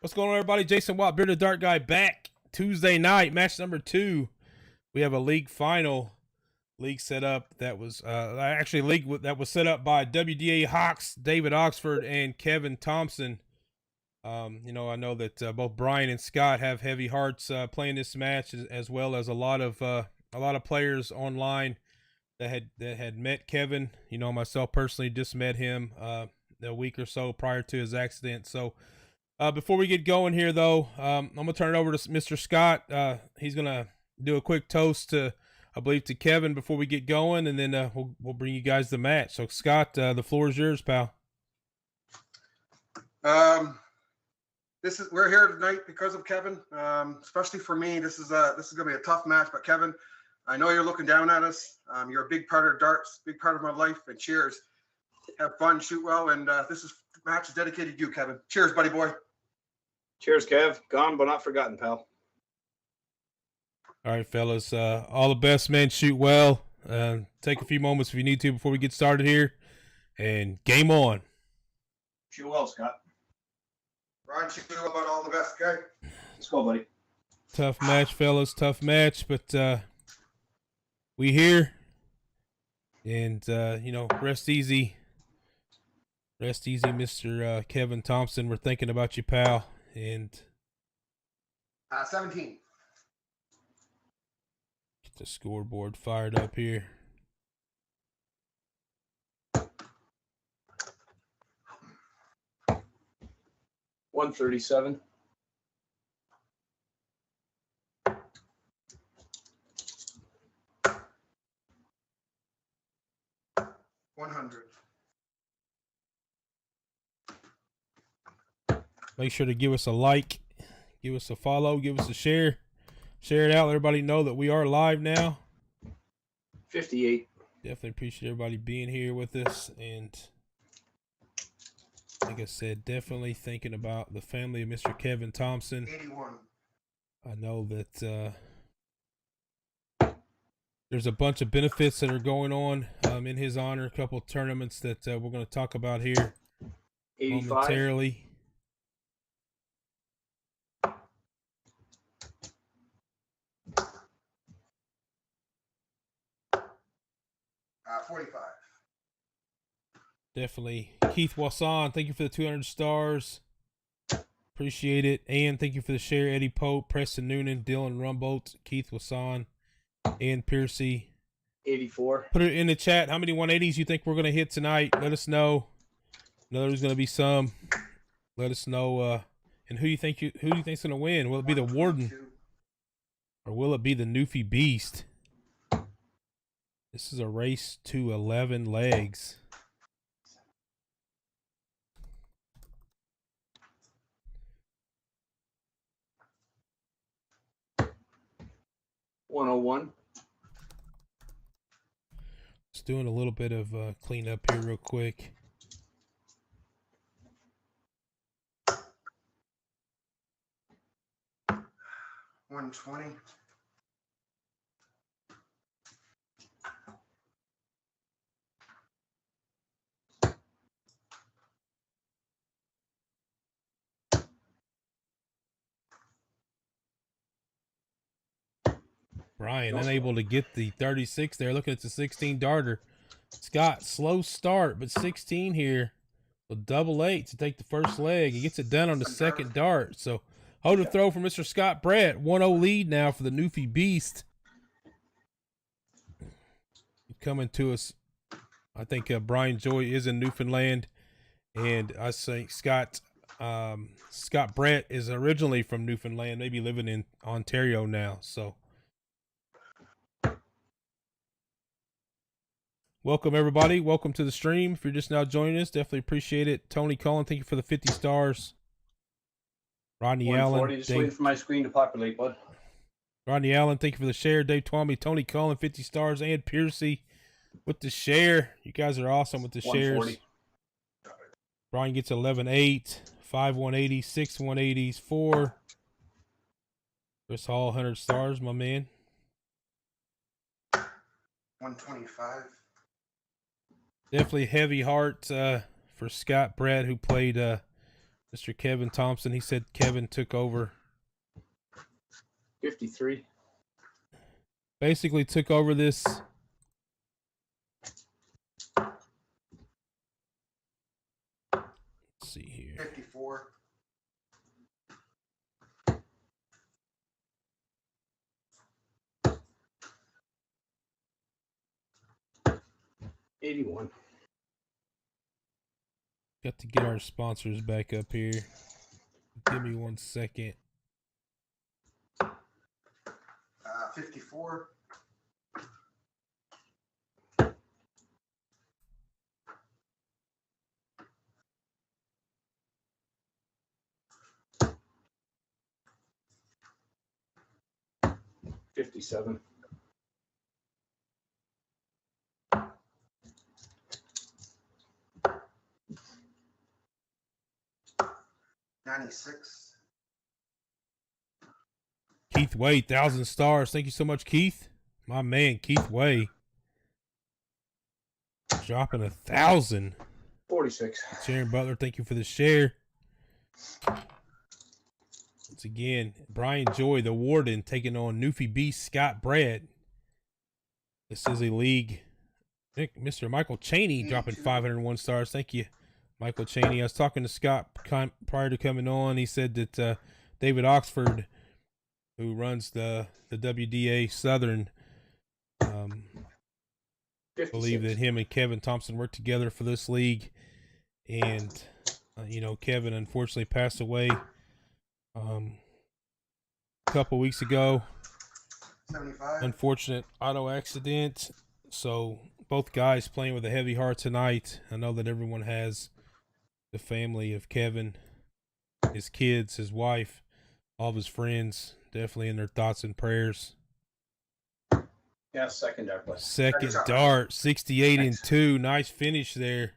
What's going on, everybody? Jason Watt, Bearded Dark Guy, back Tuesday night, match number 2. We have a league set up that was that was set up by WDA Hawks, David Oxford, and Kevin Thompson. I know that both Brian and Scott have heavy hearts playing this match, as well as a lot of players online that had met Kevin. Myself personally just met him a week or so prior to his accident. So before we get going here, though, I'm gonna turn it over to Mr. Scott. He's gonna do a quick toast to, I believe, to Kevin before we get going, and then we'll bring you guys the match. So, Scott, the floor is yours, pal. We're here tonight because of Kevin. Especially for me, this is gonna be a tough match. But Kevin, I know you're looking down at us. You're a big part of darts, big part of my life. And cheers. Have fun, shoot well, and match is dedicated to you, Kevin. Cheers, buddy boy. Cheers, Kev. Gone but not forgotten, pal. All right, fellas. All the best, man. Shoot well. Take a few moments if you need to before we get started here. And game on. Shoot well, Scott. Ryan, shoot well about all the best, okay? Let's go, buddy. Tough match, fellas. Tough match, but we here. And, rest easy. Rest easy, Mr. Kevin Thompson. We're thinking about you, pal. And 17. Get the scoreboard fired up here. $137. $100. Make sure to give us a like, give us a follow, give us a share. Share it out. Let everybody know that we are live now. 58. Definitely appreciate everybody being here with us. And like I said, definitely thinking about the family of Mr. Kevin Thompson. 81. I know that there's a bunch of benefits that are going on in his honor. A couple of tournaments that we're going to talk about here 85. momentarily. 45. Definitely. Keith Wasson, thank you for the 200 stars. Appreciate it. And thank you for the share. Eddie Pope, Preston Noonan, Dylan Rumbolt, Keith Wasson, and Piercy. 84. Put it in the chat. How many 180s you think we're going to hit tonight? Let us know. Know there's going to be some. Let us know. And who do you think's going to win? Will it be the Warden? Or will it be the Newie Beast? This is a race to 11 legs. $101. Just doing a little bit of cleanup here real quick. $120. Brian unable to get the 36 there. Looking at the 16 darter. Scott, slow start, but 16 here. So double 8 to take the first leg. He gets it done on the second dart. So hold a throw for Mr. Scott Brett. 1-0 lead now for the Newie Beast. Coming to us. I think Brian Joy is in Newfoundland. And I think Scott Brett is originally from Newfoundland, maybe living in Ontario now. So welcome, everybody. Welcome to the stream. If you're just now joining us, definitely appreciate it. Tony Cullen, thank you for the 50 stars. Rodney Allen. Just waiting for my screen to populate, bud. Rodney Allen, thank you for the share. Dave Twomey, Tony Cullen, 50 stars. And Piercy with the share. You guys are awesome with the shares. Brian gets 11-8, 5 180s, 6 180s, 4. Chris Hall, 100 stars, my man. 125. Definitely heavy heart for Scott Brett, who played Mr. Kevin Thompson. He said Kevin took over. 53. Basically took over this. Let's see here. 54. 81. Got to get our sponsors back up here. Give me 1 second. 54. 57. 96. Keith Way, 1,000 stars. Thank you so much, Keith. My man, Keith Way. Dropping 1,000. 46. Sharon Butler, thank you for the share. Once again, Brian Joy, the Warden, taking on Newie Beast, Scott Brad. This is a league. I think Mr. Michael Cheney dropping 501 stars. Thank you, Michael Cheney. I was talking to Scott prior to coming on. He said that David Oxford, who runs the WDA Southern, believe that him and Kevin Thompson worked together for this league. And, Kevin unfortunately passed away a couple weeks ago. 75. Unfortunate auto accident. So both guys playing with a heavy heart tonight. I know that everyone has the family of Kevin, his kids, his wife, all of his friends, definitely in their thoughts and prayers. Yeah, second dart play. Second dart, 68 and 2. Nice finish there.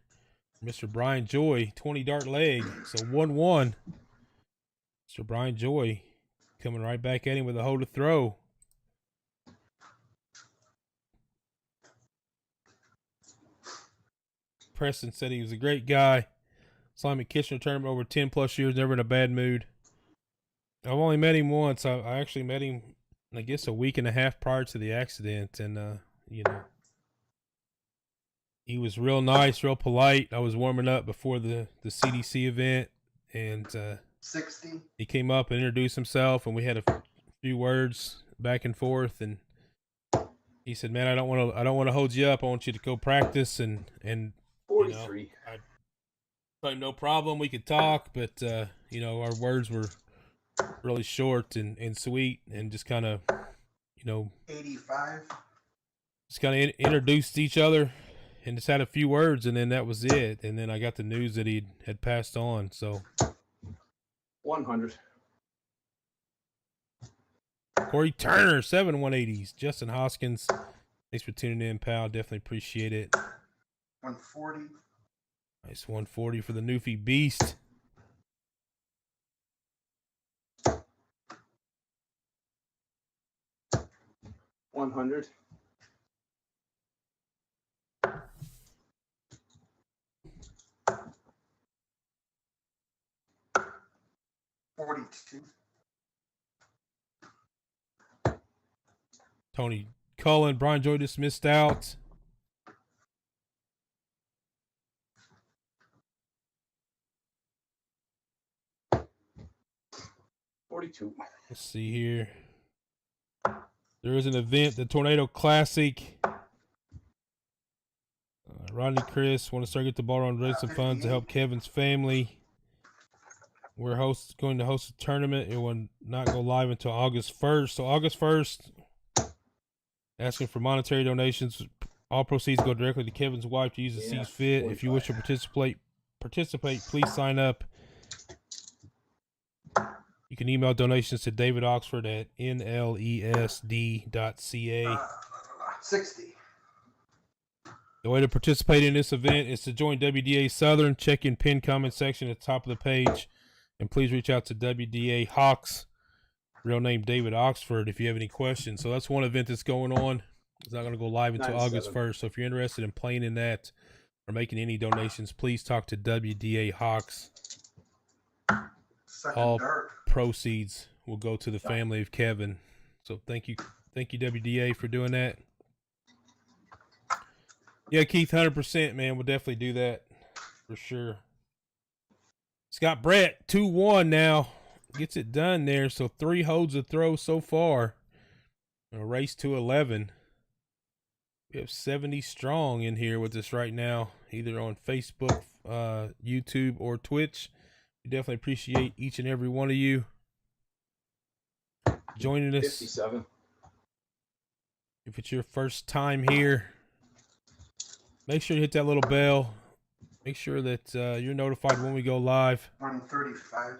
Mr. Brian Joy, 20 dart leg. So 1-1. Mr. Brian Joy coming right back at him with a hold to throw. Preston said he was a great guy. Simon Kitchener tournament over 10 plus years, never in a bad mood. I've only met him once. I actually met him, I guess, a week and a half prior to the accident. And, he was real nice, real polite. I was warming up before the CDC event. And 60. he came up and introduced himself, and we had a few words back and forth. And he said, "Man, I don't want to hold you up. I want you to go practice." And 43. I told him no problem. We could talk, but our words were really short and sweet, and just kind of, 85. just kind of introduced each other and just had a few words, and then that was it. And then I got the news that he had passed on. So 100. Corey Turner, 7 180s. Justin Hoskins, thanks for tuning in, pal. Definitely appreciate it. 140. Nice 140 for the Newie Beast. $100. 42. Tony Cullen, Brian Joy just missed out. $42. Let's see here. There is an event, the Tornado Classic. Rodney Chris want to start get the ball on, raise some funds to help Kevin's family. We're going to host a tournament. It will not go live until August 1st. So August 1st, asking for monetary donations. All proceeds go directly to Kevin's wife to use as sees fit. 45. If you wish to participate, please sign up. You can email donations to David Oxford at nlesd.ca. 60. The way to participate in this event is to join WDA Southern. Check in pinned comment section at the top of the page. And please reach out to WDA Hawks, real name David Oxford, if you have any questions. So that's one event that's going on. It's not going to go live until 97. August 1st. So if you're interested in playing in that or making any donations, please talk to WDA Hawks. Second all dart. proceeds will go to the family of Kevin. So thank you, WDA, for doing that. Yeah, Keith, 100%, man. We'll definitely do that for sure. Scott Brett, 2-1 now. Gets it done there. So 3 holds a throw so far. A race to 11. We have 70 strong in here with us right now, either on Facebook, YouTube, or Twitch. We definitely appreciate each and every one of you joining us. 57. If it's your first time here, make sure you hit that little bell. Make sure that you're notified when we go live. 135.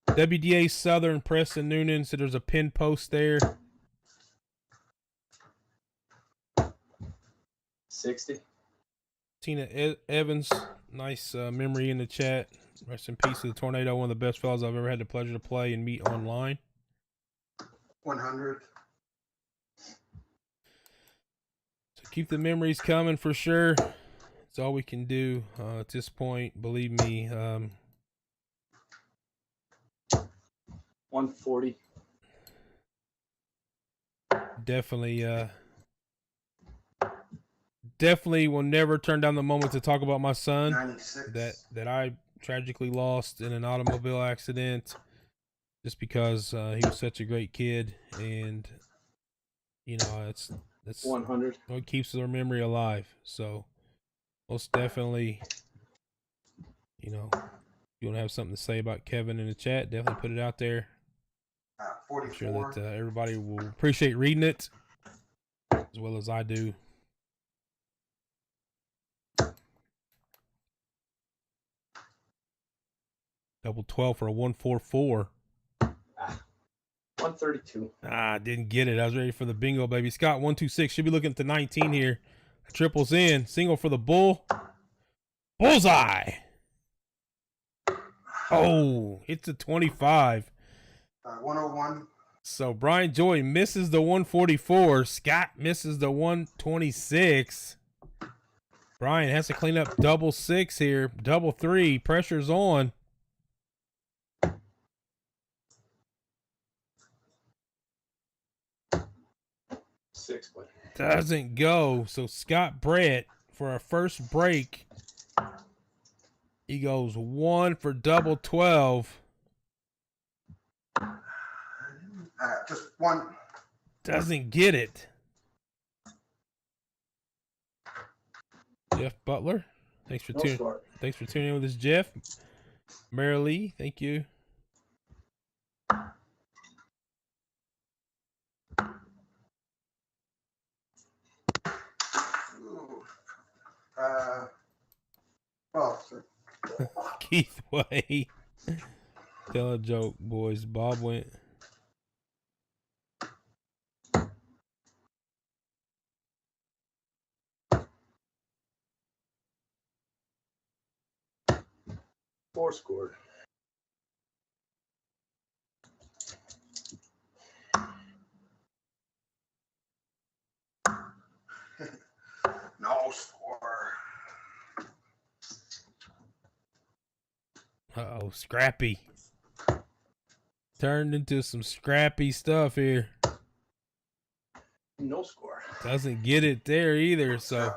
WDA Southern, Preston Noonan, so there's a pin post there. 60. Tina Evans, nice memory in the chat. Rest in peace to the Tornado, one of the best fellas I've ever had the pleasure to play and meet online. 100. So keep the memories coming for sure. It's all we can do at this point. Believe me. 140. Definitely will never turn down the moment to talk about my son 96. that I tragically lost in an automobile accident, just because he was such a great kid, and you know it's 100. what keeps our memory alive. So most definitely, you know, if you want to have something to say about Kevin in the chat, definitely put it out there. 44. I'm sure that everybody will appreciate reading it as well as I do. Double 12 for a 144. 132. Didn't get it. I was ready for the bingo, baby. Scott 126 should be looking at the 19 here. Triples in, single for the bull. Bullseye. Oh, hits a 25. 101. So Brian Joy misses the 144. Scott misses the 126. Brian has to clean up double 6 here. Double 3. Pressure's on. Doesn't go. So Scott Brett, for our first break, he goes 1 for double 12. Just 1. Doesn't get it. Jeff Butler, thanks for tuning in with us, Jeff. Mary Lee, thank you. Well, sir. Keith Way. Tell a joke, boys. Bob went. Four scored. No score. Uh-oh, scrappy. Turned into some scrappy stuff here. No score. Doesn't get it there either, so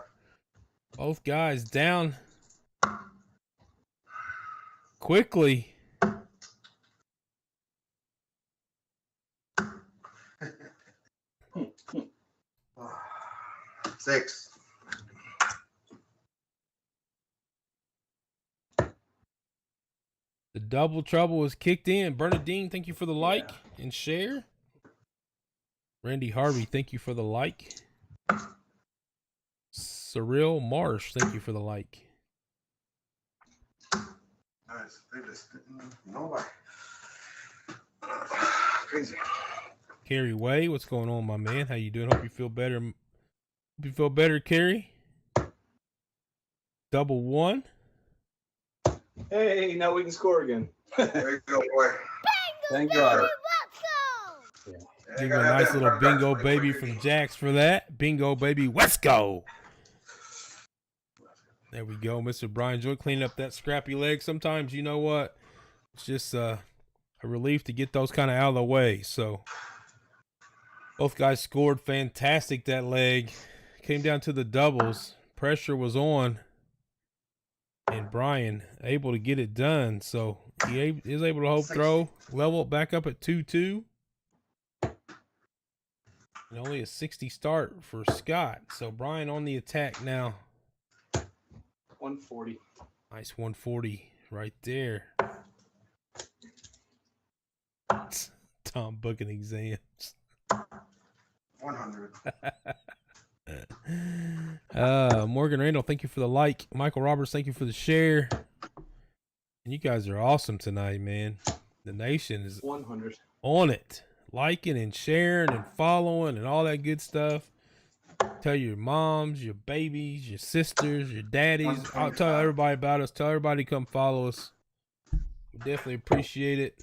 both guys down quickly. Six. The double trouble was kicked in. Bernadine, thank you for the like and share. Randy Harvey, thank you for the like. Cyril Marsh, thank you for the like. Nice. They just didn't know why. Crazy. Kerry Way, what's going on, my man? How you doing? Hope you feel better. Hope you feel better, Kerry. Double 1. Hey, now we can score again. There you go, boy. Thank God. Yeah, Give you him a gotta have nice that little part back bingo quick, baby quick. from Jax for that. Bingo baby, let's go. There we go, Mr. Brian Joy cleaning up that scrappy leg. Sometimes, you know what? it's just a relief to get those kind of out of the way. So both guys scored fantastic that leg. Came down to the doubles. Pressure was on. And Brian able to get it done. So he is able to hold throw, level back up at 2-2. And only a 60 start for Scott. So Brian on the attack now. 140. Nice 140 right there. Tom booking exams. 100. Morgan Randall, thank you for the like. Michael Roberts, thank you for the share. And you guys are awesome tonight, man. The nation is 100. on it. Liking and sharing and following and all that good stuff. Tell your moms, your babies, your sisters, your daddies. I'll tell everybody about us. Tell everybody to come follow us. We definitely appreciate it.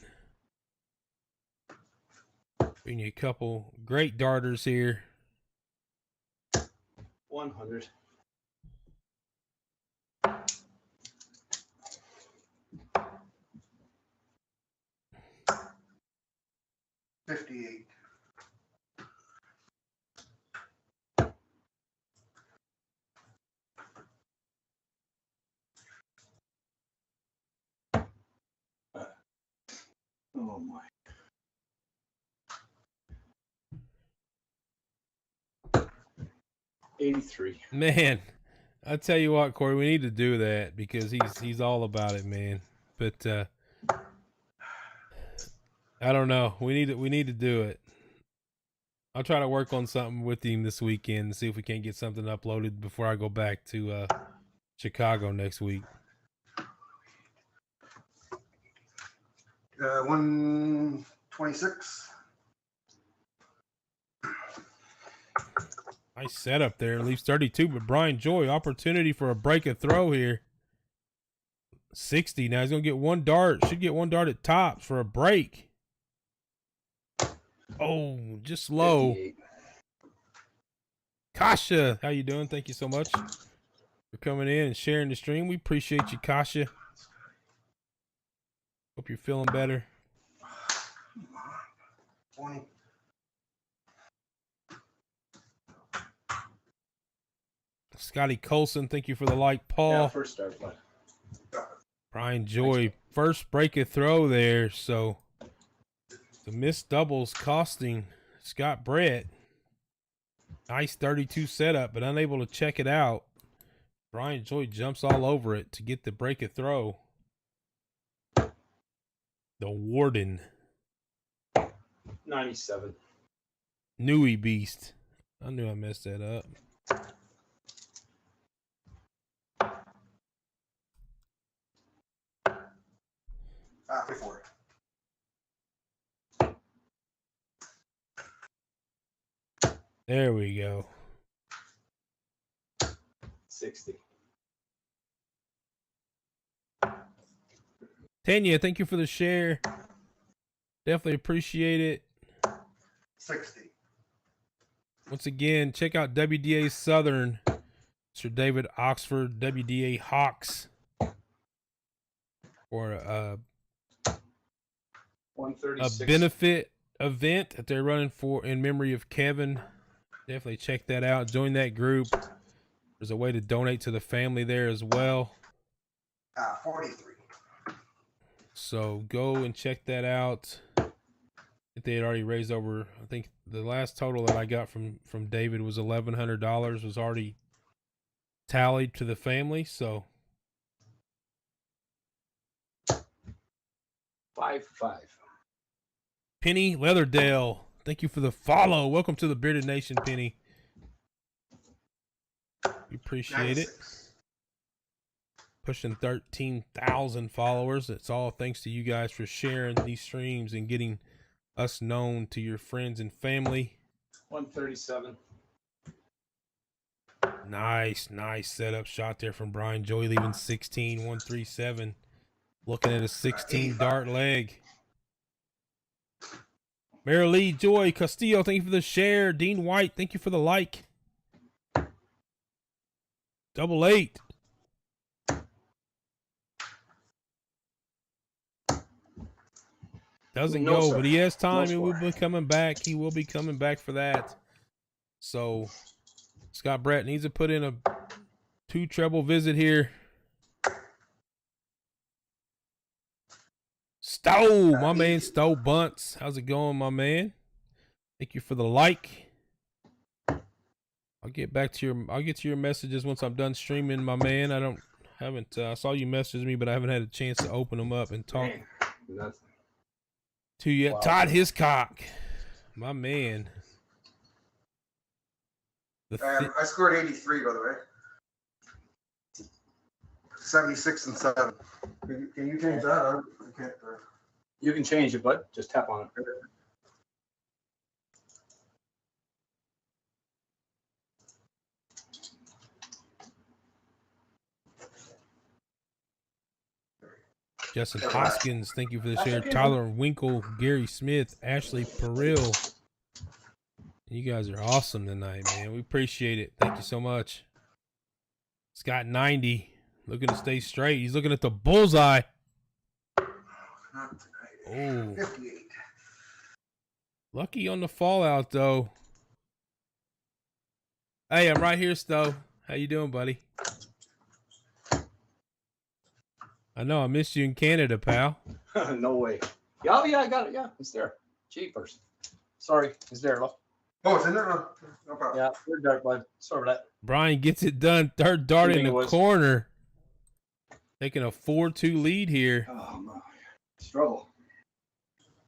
Bring you a couple great darters here. 100. $58. Oh my. $83. Man, I tell you what, Corey, we need to do that because he's all about it, man. But I don't know. We need to do it. I'll try to work on something with him this weekend and see if we can't get something uploaded before I go back to Chicago next week. 126. Nice setup there. Leaves 32, but Brian Joy, opportunity for a break of throw here. 60. Now he's going to get one dart. Should get one dart at tops for a break. Oh, just low. 58. Kasha, how you doing? Thank you so much for coming in and sharing the stream. We appreciate you, Kasha. Hope you're feeling better. 20. Scotty Colson, thank you for the like. Paul. Yeah, first start. Brian Joy, first break of throw there. So the missed doubles costing Scott Brett. Nice 32 setup, but unable to check it out. Brian Joy jumps all over it to get the break of throw. The Warden. 97. Newie Beast. I knew I messed that up. Before. There we go. 60. Tanya, thank you for the share. Definitely appreciate it. 60. Once again, check out WDA Southern. Sir David Oxford, WDA Hawks. For a 136. benefit event that they're running for in memory of Kevin. Definitely check that out. Join that group. There's a way to donate to the family there as well. 43. So go and check that out. I think they had already raised over, I think the last total that I got from David was $1,100 was already tallied to the family. So 55. Penny Leatherdale, thank you for the follow. Welcome to the Bearded Nation, Penny. We appreciate 96. it. Pushing 13,000 followers. It's all thanks to you guys for sharing these streams and getting us known to your friends and family. 137. Nice setup shot there from Brian Joy, leaving 16, 137. Looking at a 16 dart leg. Mary Lee Joy Castillo, thank you for the share. Dean White, thank you for the like. 88. Doesn't No, go, sir. but he has time. No He will score. be coming back. He will be coming back for that. So Scott Brett needs to put in a 2 treble visit here. Stowe, my man, Stowe Bunts. How's it going, my man? Thank you for the like. I'll get to your messages once I'm done streaming, my man. I saw you message me, but I haven't had a chance to open them up and talk Nothing. to you. Wow. Todd Hiscock, my man. I scored 83, by the way. 76 and 7. Can you change that? I can't. You can change it, but just tap on it. Justin Hoskins, thank you for the share. Tyler Winkle, Gary Smith, Ashley Perrill. You guys are awesome tonight, man. We appreciate it. Thank you so much. Scott 90, looking to stay straight. He's looking at the bullseye. Oh, 58. Lucky on the fallout though. Hey, I'm right here, Stowe. How you doing, buddy? I know I missed you in Canada, pal. No way. Yeah, oh, yeah, I got it. Yeah, it's there. Cheapers. Sorry, it's there. Look. Oh, it's in there? No problem. Yeah, we're dark, bud. Sorry about that. Brian gets it done. Third dart in It the was. corner. Taking a 4-2 lead here. Oh, my. Struggle.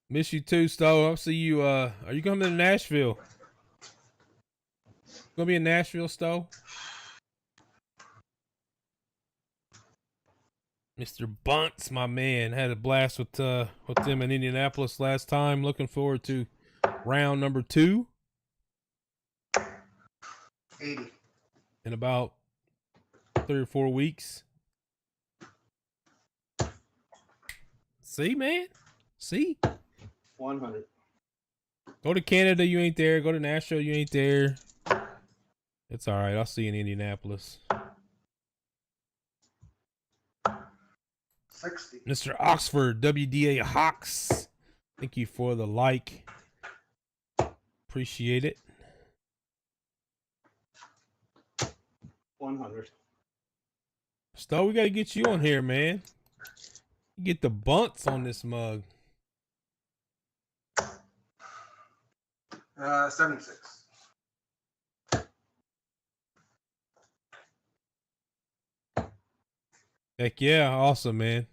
Miss you too, Stowe. I'll see you. Are you coming to Nashville? Gonna be in Nashville, Stowe? Mr. Bunts, my man, had a blast with them in Indianapolis last time. Looking forward to round number 2 80. in about 3 or 4 weeks. See, man? See? 100. Go to Canada, you ain't there. Go to Nashville, you ain't there. It's all right. I'll see you in Indianapolis. 60. Mr. Oxford, WDA Hawks. Thank you for the like. Appreciate it. 100. Stowe, we got to get you on here, man. Get the bunts on this mug. 76. Heck yeah, awesome, man.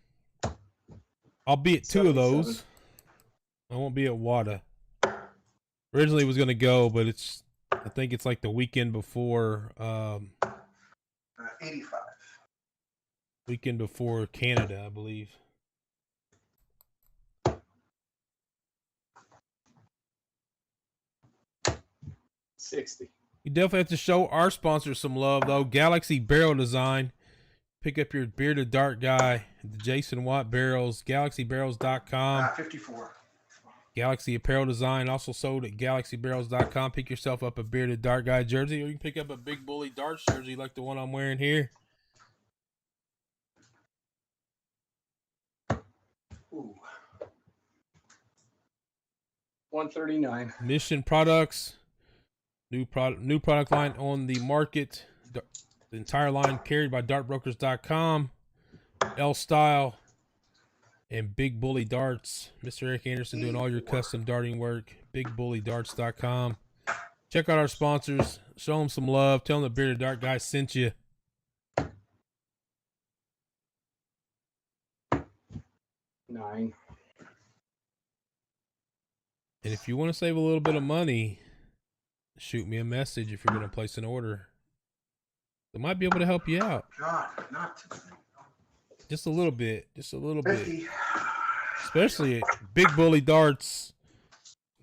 I'll be at 2 of those. I won't be at WADA. Originally was gonna go, but I think it's like the weekend before 85. Weekend before Canada, I believe. $60. You definitely have to show our sponsors some love, though. Galaxy Barrel Design. Pick up your bearded dart guy, the Jason Watt barrels, galaxybarrels.com. 54. Galaxy Apparel Design, also sold at galaxybarrels.com. Pick yourself up a bearded dart guy jersey, or you can pick up a Big Bully Darts jersey like the one I'm wearing here. Ooh. 139. Mission Products, new product line on the market. The entire line carried by dartbrokers.com. L Style and Big Bully Darts. Mr. Eric Anderson doing all your custom darting work. BigBullyDarts.com. Check out our sponsors. Show them some love. Tell them the Bearded Dart Guy sent you. 9. And if you want to save a little bit of money, shoot me a message if you're going to place an order. I might be able to help you out. God, not Just a little bit. Just a little 50. bit. Especially at Big Bully Darts,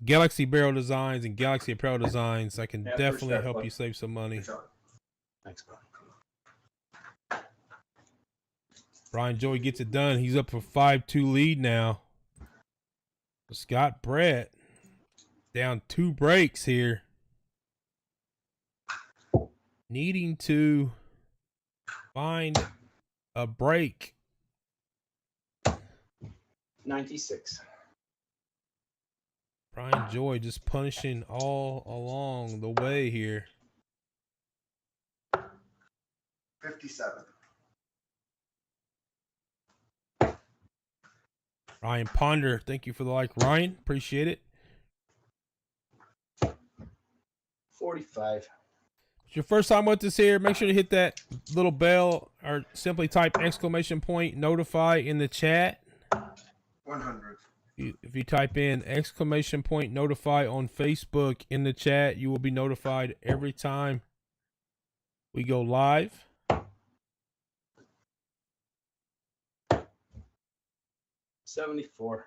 Galaxy Barrel Designs, and Galaxy Apparel Designs. I can definitely help you save some money. Thanks, bud. Brian Joey gets it done. He's up for 5-2 lead now. Scott Brett down 2 breaks here. Needing to find a break. 96. Brian Joy just punishing all along the way here. 57. Ryan Ponder, thank you for the like, Ryan. Appreciate it. 45. If it's your first time with us here, make sure to hit that little bell or simply type exclamation point notify in the chat. 100. If you type in exclamation point notify on Facebook in the chat, you will be notified every time we go live. $74.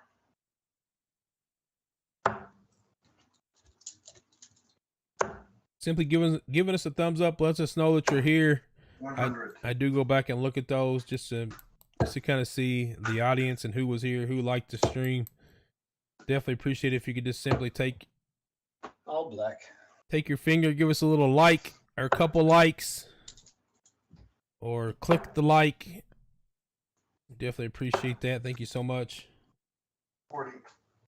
Simply giving us a thumbs up lets us know that you're here. 100. I do go back and look at those just to kind of see the audience and who was here, who liked the stream. Definitely appreciate it if you could just simply take All black. take your finger, give us a little like or a couple likes, or click the like. Definitely appreciate that. Thank you so much. 40.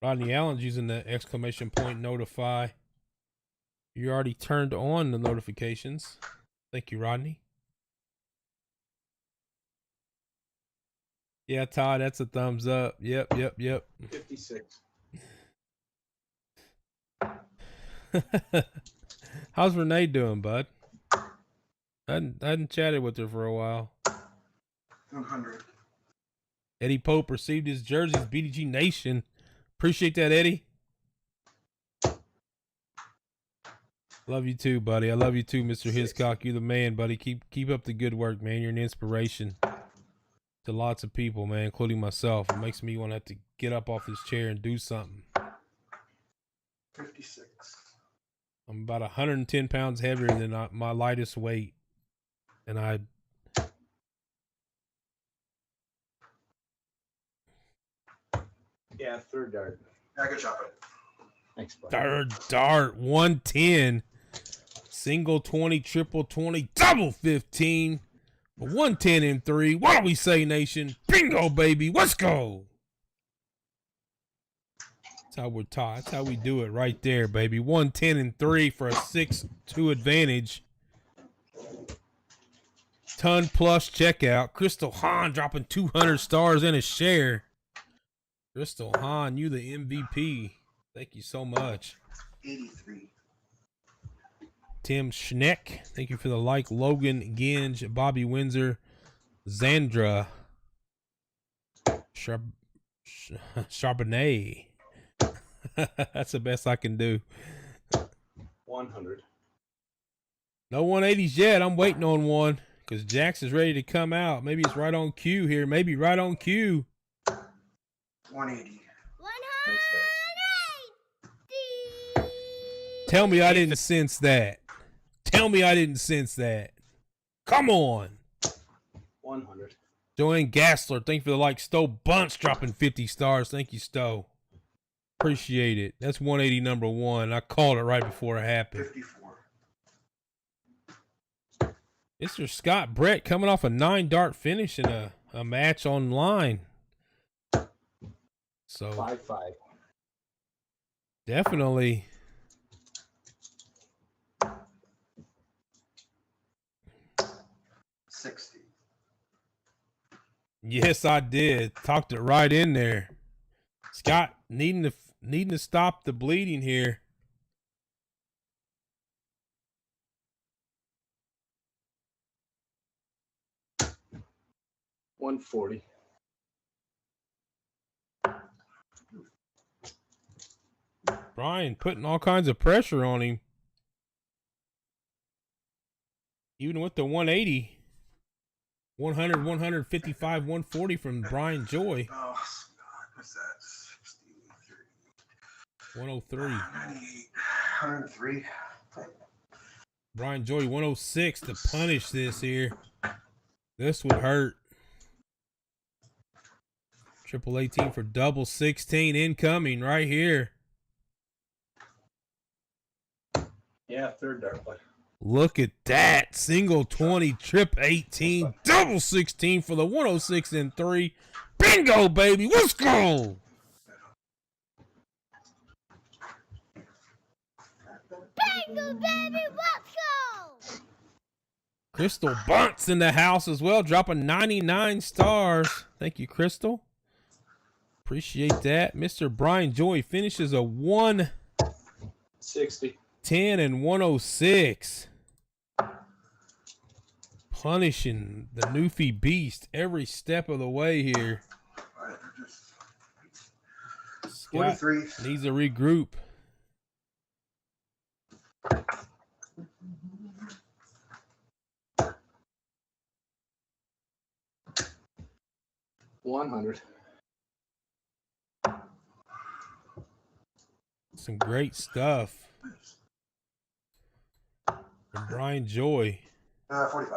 Rodney Allen's using the exclamation point notify. You already turned on the notifications. Thank you, Rodney. Yeah, Todd, that's a thumbs up. Yep. 56. How's Renee doing, bud? I hadn't chatted with her for a while. 100. Eddie Pope received his jerseys, BDG Nation. Appreciate that, Eddie. Love you too, buddy. I love you too, Mr. Hiscock. You're the man, buddy. Keep up the good work, man. You're an inspiration to lots of people, man, including myself. It makes me want to have to get up off this chair and do something. 56. I'm about 110 pounds heavier than my lightest weight. And Yeah, third dart. Yeah, good job, buddy. Thanks, buddy. third dart, 110. Single 20, triple 20, double 15. 110 and 3. What do we say, nation? Bingo, baby. Let's go. That's how we're taught. That's how we do it right there, baby. 110 and 3 for a 6-2 advantage. Ton plus checkout. Crystal Hahn dropping 200 stars in a share. Crystal Hahn, you the MVP. Thank you so much. 83. Tim Schneck, thank you for the like. Logan Ginge, Bobby Windsor, Zandra, Charbonnet. That's the best I can do. 100. No 180s yet. I'm waiting on one because Jax is ready to come out. Maybe it's right on cue here. Maybe right on cue. 180. Thanks, guys. Tell me I didn't sense that. Tell me I didn't sense that. Come on. 100. Joanne Gassler, thank you for the like. Stowe Bunch dropping 50 stars. Thank you, Stowe. Appreciate it. That's 180 number one. I called it right before it happened. 54. Mr. Scott Brett coming off a 9-dart finish in a match online. So 5-5. definitely. $60. Yes, I did. Talked it right in there. Scott needing to stop the bleeding here. $140. Brian putting all kinds of pressure on him. Even with the 180. 100, 155, 140 from Brian Joy. Oh, God. What's that? 60, 103. 98. 103. Brian Joy, 106 to punish this here. This would hurt. Triple 18 for double 16 incoming right here. Yeah, third dart play. Look at that. Single 20, trip 18, double 16 for the 106 and 3. Bingo, baby. Let's go. Crystal Bunts in the house as well, dropping 99 stars. Thank you, Crystal. Appreciate that. Mr. Brian Joy finishes a 60. 10 and 106. Punishing the Newie Beast every step of the way here. Scott 43. needs to regroup. $100. Some great stuff from Brian Joy. 45.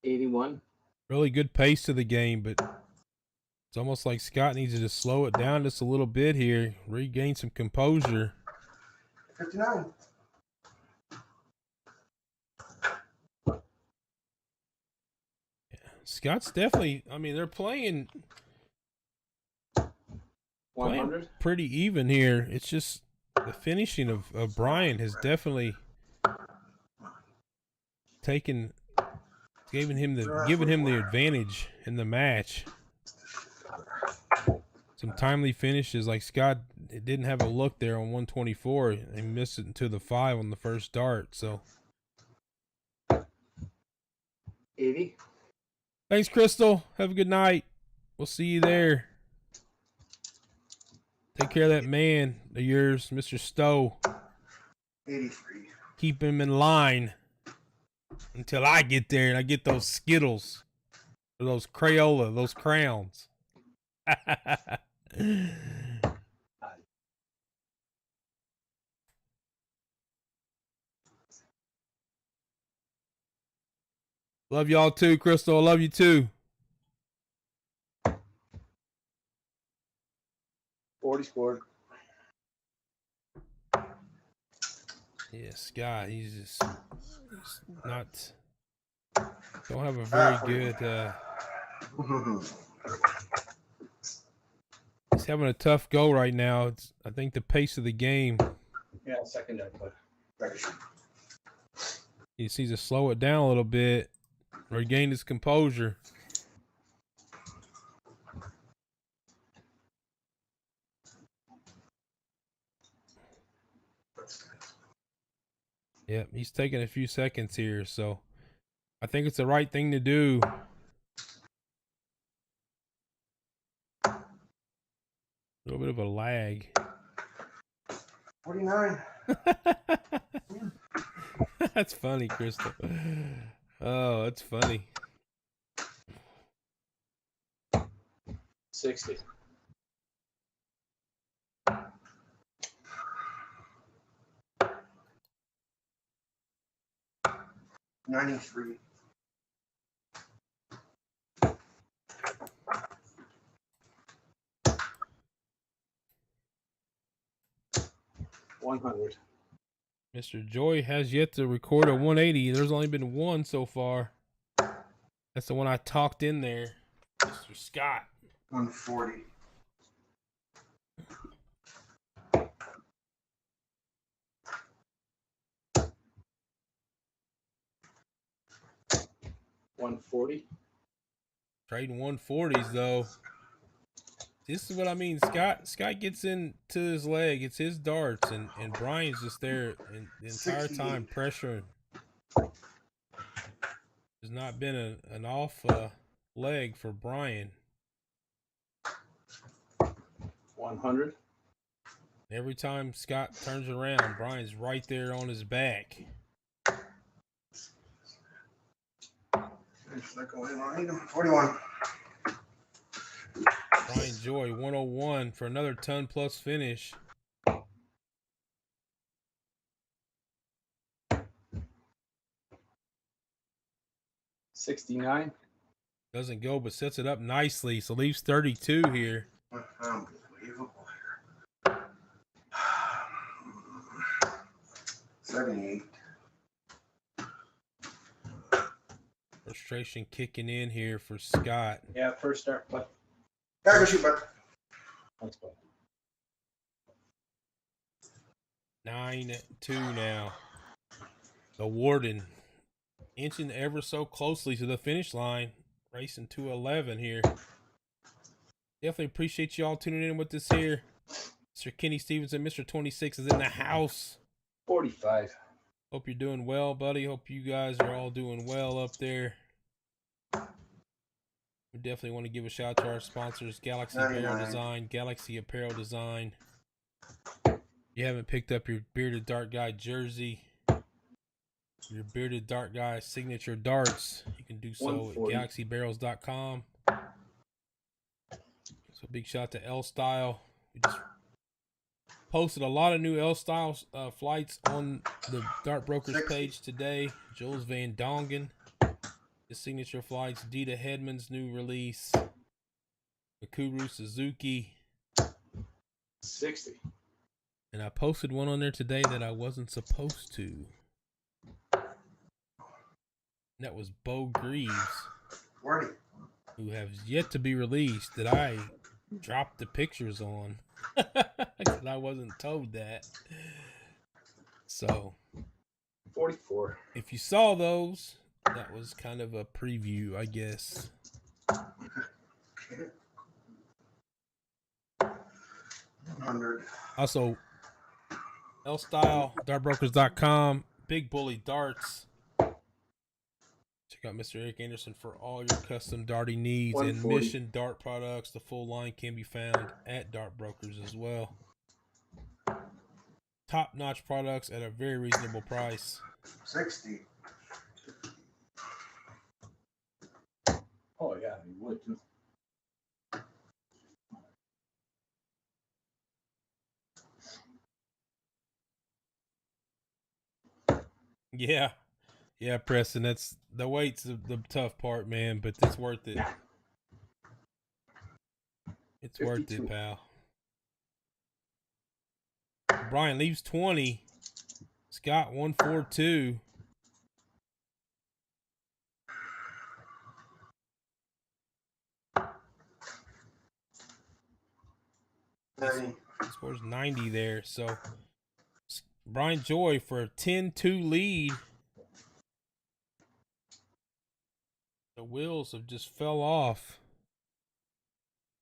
$81. Really good pace to the game, but it's almost like Scott needs to just slow it down just a little bit here, regain some composure. 59. Scott's definitely, I mean, they're playing 100. pretty even here. It's just the finishing of Brian has definitely giving him the advantage in the match. Some timely finishes, like Scott didn't have a look there on 124. He missed it into the 5 on the first dart. So 80. thanks, Crystal. Have a good night. We'll see you there. Take care of that man of yours, Mr. Stowe. 83. Keep him in line until I get there and I get those Skittles or those Crayola, those crowns. Love y'all too, Crystal. I love you too. 40 scored. Yeah, Scott, he's not, don't have a very good, he's having a tough go right now. I think the pace of the game, Yeah, second but he just needs to slow it down a little bit, regain his composure. Yep, he's taking a few seconds here, so I think it's the right thing to do. A little bit of a lag. 49. That's funny, Crystal. Oh, that's funny. 60. $93. $100. Mr. Joy has yet to record a 180. There's only been one so far. That's the one I talked in there. Mr. Scott. 140. $140. Trading 140s though. This is what I mean. Scott gets into his leg. It's his darts, and Brian's just there the entire time pressuring. There's not been an off leg for Brian. 100. Every time Scott turns around, Brian's right there on his back. 41. Brian Joy, 101 for another ton plus finish. $69. Doesn't go, but sets it up nicely. So leaves 32 here. Unbelievable here. 78. For Frustration kicking in here for Scott. Yeah, first start, but Yeah, go shoot, bud. that's fine. 9-2 now. The Warden inching ever so closely to the finish line, racing to 11 here. Definitely appreciate y'all tuning in with us here. Mr. Kenny Stevenson, Mr. 26 is in the house. 45. Hope you're doing well, buddy. Hope you guys are all doing well up there. We definitely want to give a shout out to our sponsors, Galaxy Apparel Design, Galaxy Apparel Design. If you haven't picked up your Bearded Dart Guy jersey, your Bearded Dart Guy signature darts, you can do so at galaxybarrels.com. So big shout out to L Style. We just posted a lot of new L Style flights on the Dart Brokers page today. Jules Van Dongen, his signature flights. Dita Hedman's new release. Mikuru Suzuki. 60. And I posted one on there today that I wasn't supposed to. That was Bo Greaves, Warden. who has yet to be released, that I dropped the pictures on. Because I wasn't told that. So 44. if you saw those, that was kind of a preview, I guess. 100. Also, L-Style, dartbrokers.com, Big Bully Darts. Check out Mr. Eric Anderson for all your custom darting needs, and 140. Mission Dart products. The full line can be found at Dart Brokers as well. Top-notch products at a very reasonable price. 60. Oh, yeah, you would too. Yeah. Yeah, Preston, that's the weight's the tough part, man, but it's worth it. It's 52. worth it, pal. Brian leaves 20. Scott 142. Scores 90 there. So Brian Joy for a 10-2 lead. The wheels have just fell off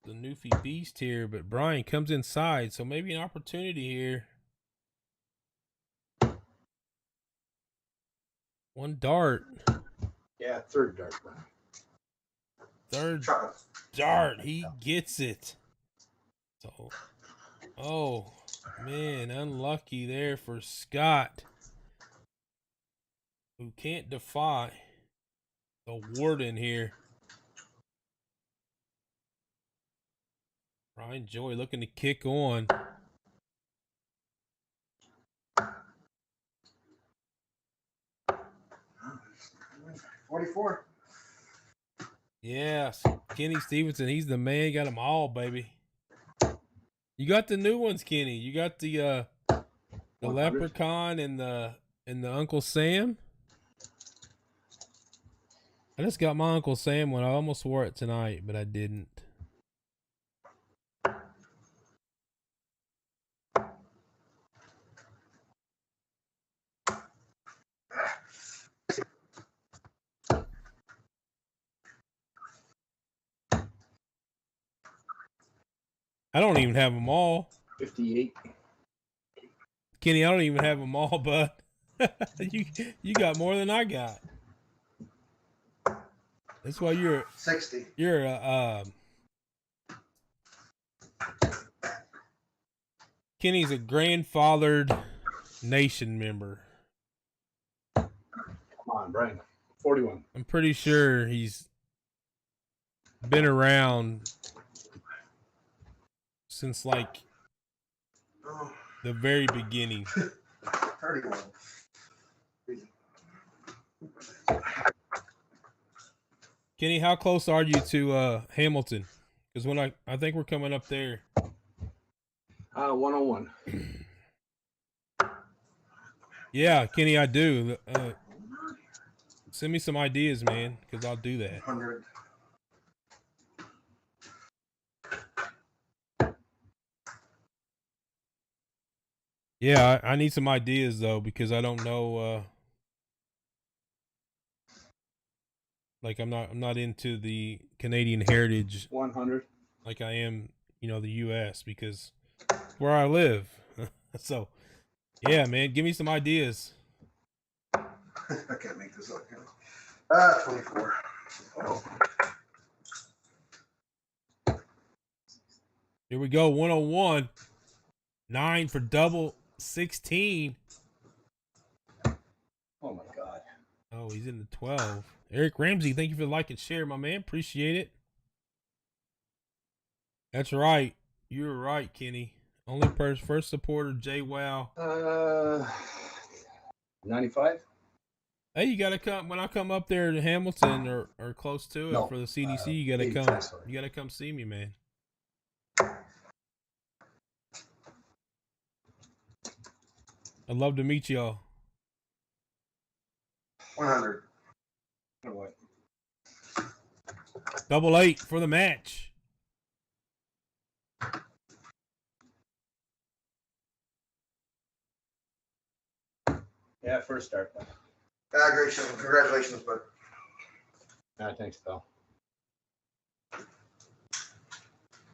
the Newie Beast here, but Brian comes inside, so maybe an opportunity here. One dart. Yeah, third dart. Third dart. He gets it. So, oh, man, unlucky there for Scott, who can't defy the Warden here. Brian Joy looking to kick on. $44. Yes, Kenny Stevenson, he's the man. Got them all, baby. You got the new ones, Kenny. You got the 100. Leprechaun and the Uncle Sam. I just got my Uncle Sam one. I almost wore it tonight, but I didn't. I don't even have them all. 58. Kenny, I don't even have them all, bud. you got more than I got. That's why you're 60. You're a Kenny's a grandfathered nation member. Come on, Brian. 41. I'm pretty sure he's been around since like the very beginning. 31. Kenny, how close are you to Hamilton? Because when I think we're coming up there. 101. Yeah, Kenny, I do. Send me some ideas, man, because I'll do that. 100. Yeah, I need some ideas though, because I don't know. Like I'm not into the Canadian heritage 100. like I am, the U.S. because it's where I live. So, yeah, man, give me some ideas. I can't make this up. 24. Oh. Here we go. 101. 9 for double 16. Oh my God. Oh, he's in the 12. Eric Ramsey, thank you for the like and share, my man. Appreciate it. That's right. You're right, Kenny. Only first supporter, JWoww. 95. Hey, you gotta come when I come up there to Hamilton or close to it for the CDC. You gotta 85, come. sorry. You gotta come see me, man. I'd love to meet y'all. 100. What? 888 for the match. Yeah, first start. Great show. Congratulations, bud. Thanks, pal.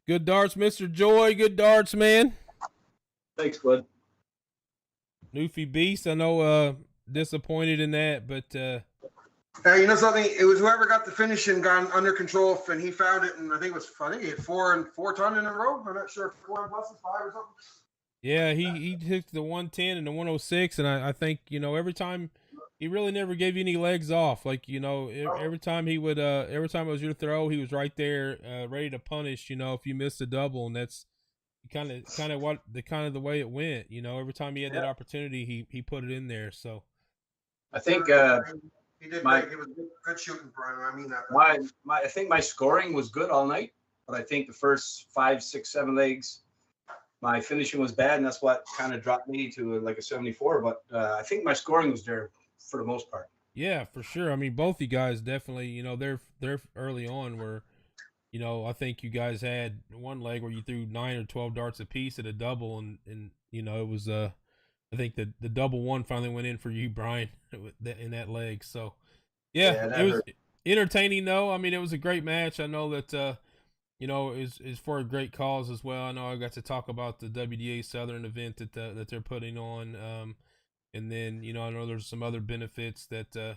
Good darts, Mr. Joy. Good darts, man. Thanks, bud. Newie Beast. I know disappointed in that, but You know something? It was whoever got the finish and got under control, and he found it, and I think he had 4 ton in a row. I'm not sure if 4 pluses, 5 or something. yeah, he took the 110 and the 106, and I think every time he really never gave you any legs off. Like every time he would every time it was your throw, he was right there ready to punish. If you missed a double, and that's kind of the way it went. Every time he had that opportunity, he put it in there. So I think he did. It was good shooting, Brian. I mean that. I think my scoring was good all night, but I think the first 5, 6, 7 legs, my finishing was bad, and that's what kind of dropped me to like a 74. But I think my scoring was there for the most part. Yeah, for sure. I mean, both you guys definitely. They're early on where, I think you guys had one leg where you threw 9 or 12 darts apiece at a double, and it was I think the double one finally went in for you, Brian, in that leg. So, yeah it was hurt. entertaining, though. I mean, it was a great match. I know that, is for a great cause as well. I know I got to talk about the WDA Southern event that they're putting on. And then, I know there's some other benefits that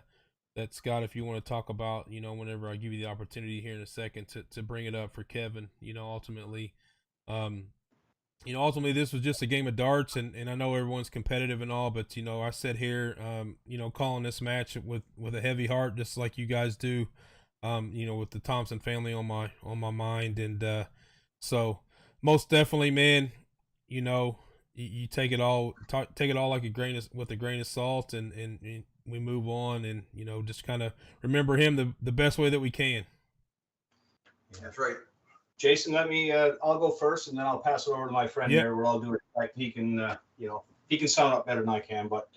Scott, if you want to talk about, whenever I give you the opportunity here in a second to bring it up for Kevin, ultimately, ultimately this was just a game of darts, and I know everyone's competitive and all, but I sit here, calling this match with a heavy heart, just like you guys do, with the Thompson family on my mind, and so most definitely, man, you take it all like with a grain of salt, and we move on, and just kind of remember him the best way that we can. That's right. Jason, let me. I'll go first, and then I'll pass it over to my friend there. We're all doing it. Like he can, he can sum it up better than I can. But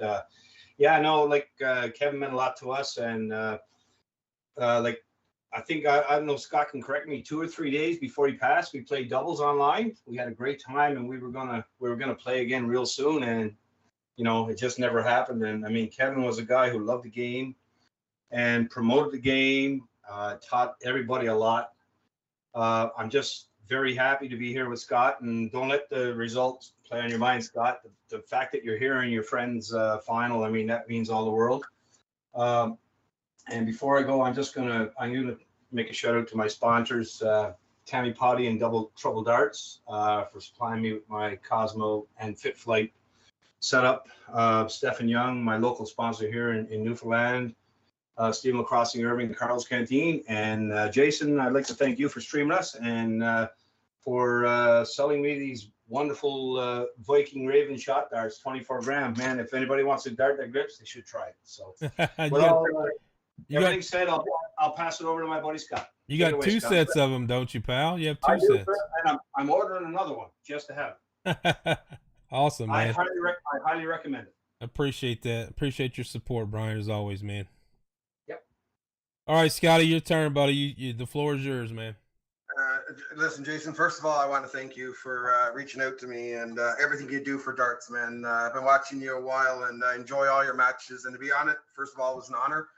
yeah, I know. Like Kevin meant a lot to us, and like I think I don't know. Scott can correct me. 2 or 3 days before he passed, we played doubles online. We had a great time, and we were gonna play again real soon, and it just never happened. And I mean, Kevin was a guy who loved the game and promoted the game, taught everybody a lot. I'm just very happy to be here with Scott, and don't let the results play on your mind, Scott. The fact that you're here in your friend's final, I mean, that means all the world. And before I go, I'm gonna make a shout out to my sponsors, Tammy Potty and Double Trouble Darts, for supplying me with my Cosmo and Fit Flight setup. Stephen Young, my local sponsor here in Newfoundland. Stephen Lacrosse Irving, the Carl's Canteen, and Jason, I'd like to thank you for streaming us and for selling me these wonderful Viking Raven shot darts, 24 gram. Man, if anybody wants a dart that grips, they should try it. So, everything said, I'll pass it over to my buddy Scott. You got 2 sets of them, don't you, pal? You have 2 sets. And I'm ordering another one just to have it. Awesome, man. I highly recommend it. Appreciate that. Appreciate your support, Brian, as always, man. Yep. All right, Scotty, your turn, buddy. The floor is yours, man. Listen, Jason, first of all, I want to thank you for reaching out to me and everything you do for darts, man. I've been watching you a while and I enjoy all your matches. And to be on it, first of all, it was an honor.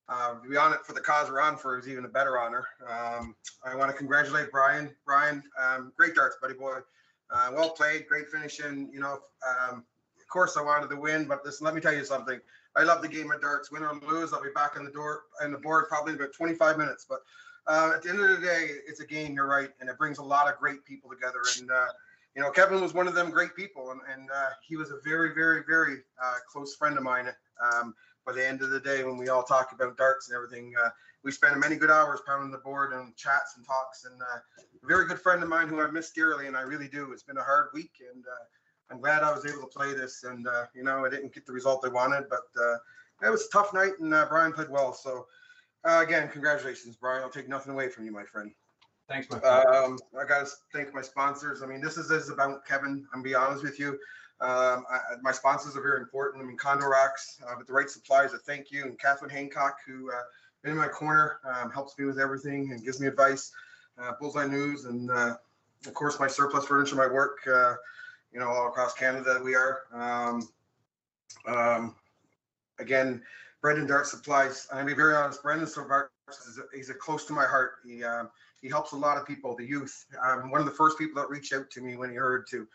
To be on it for the cause we're on for is even a better honor. I want to congratulate Brian. Brian, great darts, buddy boy. Well played, great finishing. You know, of course I wanted to win, but listen, let me tell you something. I love the game of darts. Win or lose, I'll be back on the board probably in about 25 minutes. But at the end of the day, it's a game, you're right, and it brings a lot of great people together. And, you know, Kevin was one of them great people, and he was a very, very, very close friend of mine. By the end of the day, when we all talk about darts and everything, we spent many good hours pounding the board and chats and talks. And a very good friend of mine who I miss dearly, and I really do. It's been a hard week, and I'm glad I was able to play this. And, you know, I didn't get the result I wanted, but it was a tough night, and Brian played well. So, again, congratulations, Brian. I'll take nothing away from you, my friend. Thanks, my friend. I got to thank my sponsors. I mean, this is about Kevin. I'm going to be honest with you. My sponsors are very important. I mean, Condo Rocks, with the right supplies, I thank you. And Kathleen Hancock, who been in my corner, helps me with everything and gives me advice. Bullseye News, and of course, my surplus furniture, my work, you know, all across Canada we are. Again, Brendan Dart Supplies. I'm going to be very honest, Brendan Dart he's close to my heart. He helps a lot of people, the youth. One of the first people that reached out to me when he heard too.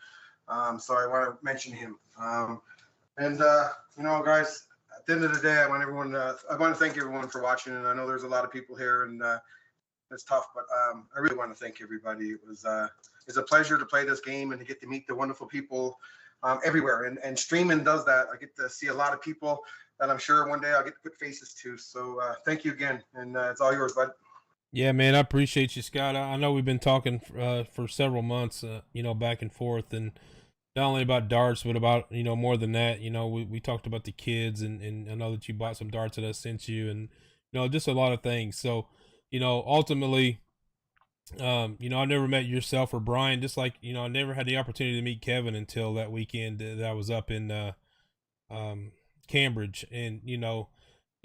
So I want to mention him. And you know, guys, at the end of the day, I want to thank everyone for watching. And I know there's a lot of people here, and it's tough, but I really want to thank everybody. It's a pleasure to play this game and to get to meet the wonderful people everywhere. And streaming does that. I get to see a lot of people that I'm sure one day I'll get to put faces to. So thank you again, and it's all yours, bud. Yeah, man, I appreciate you, Scott. I know we've been talking for several months, you know, back and forth, and not only about darts, but about, you know, more than that. You know, we talked about the kids, and I know that you bought some darts that I sent you, and, you know, just a lot of things. So, you know, ultimately, you know, I never met yourself or Brian, just like, you know, I never had the opportunity to meet Kevin until that weekend that I was up in Cambridge. And, you know,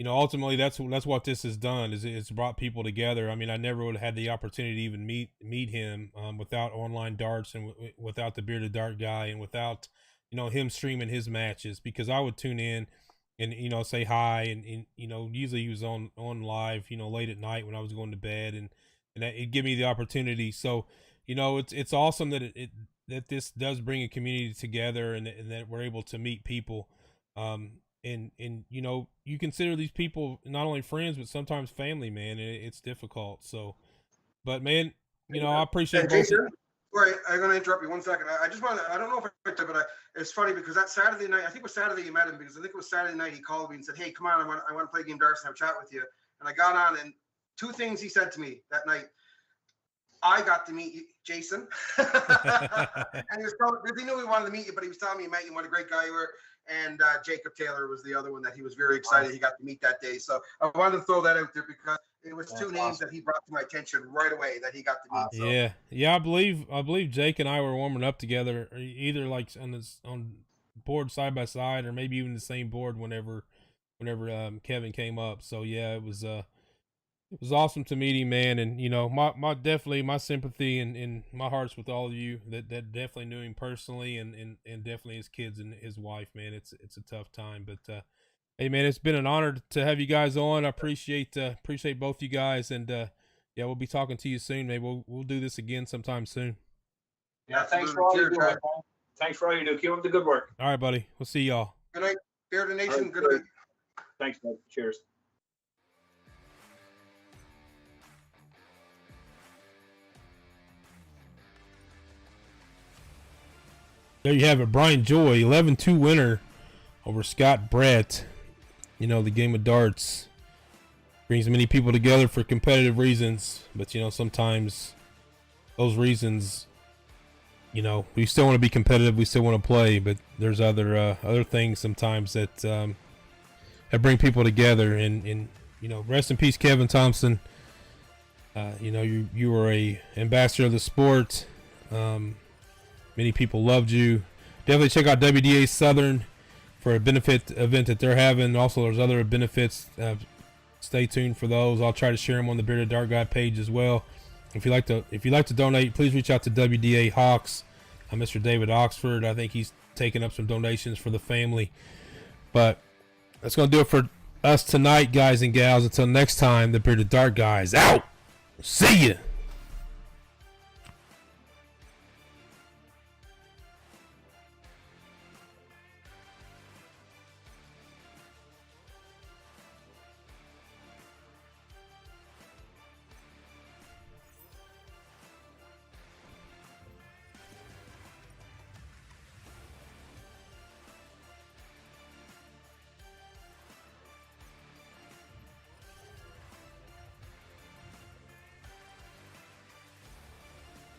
ultimately that's what this has done, is it's brought people together. I mean, I never would have had the opportunity to even meet him without online darts, and without the Bearded Dart guy, and without, you know, him streaming his matches, because I would tune in and, you know, say hi, and you know, usually he was on live, you know, late at night when I was going to bed, and it give me the opportunity. So, you know, it's awesome that that this does bring a community together, and that we're able to meet people. And you know, you consider these people not only friends, but sometimes family, man. It's difficult. So, but man, you know, I appreciate Jason, sorry, I'm going to interrupt you 1 second. I just want to, I don't know if I did, but it's funny because that Saturday night, I think it was Saturday you met him, because I think it was Saturday night he called me and said, hey, come on, I want to play game darts and have a chat with you. And I got on, and two things he said to me that night. I got to meet you, Jason. And he was telling, because he knew he wanted to meet you, but he was telling me he met you, what a great guy you were. And Jacob Taylor was the other one that he was very excited he got to meet that day. So I wanted to throw that out there because it was two names that he brought to my attention right away that he got to meet. So. Yeah. I believe Jake and I were warming up together, either like on board side by side, or maybe even the same board whenever Kevin came up. So yeah, it was awesome to meet him, man. And, you know, my definitely my sympathy and my heart's with all of you that definitely knew him personally, and definitely his kids and his wife, man. It's a tough time, but hey, man, it's been an honor to have you guys on. I appreciate both you guys, and yeah, we'll be talking to you soon. Maybe we'll do this again sometime soon. Yeah, thanks for all you do. Thanks for all you do. Keep up the good work. All right, buddy. We'll see y'all. Good night, Bearded Nation. Right, good night. Thanks, bud. Cheers. There you have it, Brian Joy, 11-2 winner over Scott Brett. You know, the game of darts brings many people together for competitive reasons, but, you know, sometimes those reasons, you know, we still want to be competitive, we still want to play, but there's other things sometimes that bring people together. And you know, rest in peace, Kevin Thompson. You know, you were a ambassador of the sport. Many people loved you. Definitely check out WDA Southern for a benefit event that they're having. Also, there's other benefits stay tuned for those. I'll try to share them on the Bearded Dark Guy page as well. If you like to donate, please reach out to WDA Hawks. Mr. David Oxford. I think he's taking up some donations for the family. But that's going to do it for us tonight, guys and gals. Until next time, the Bearded Dark Guys out. See ya.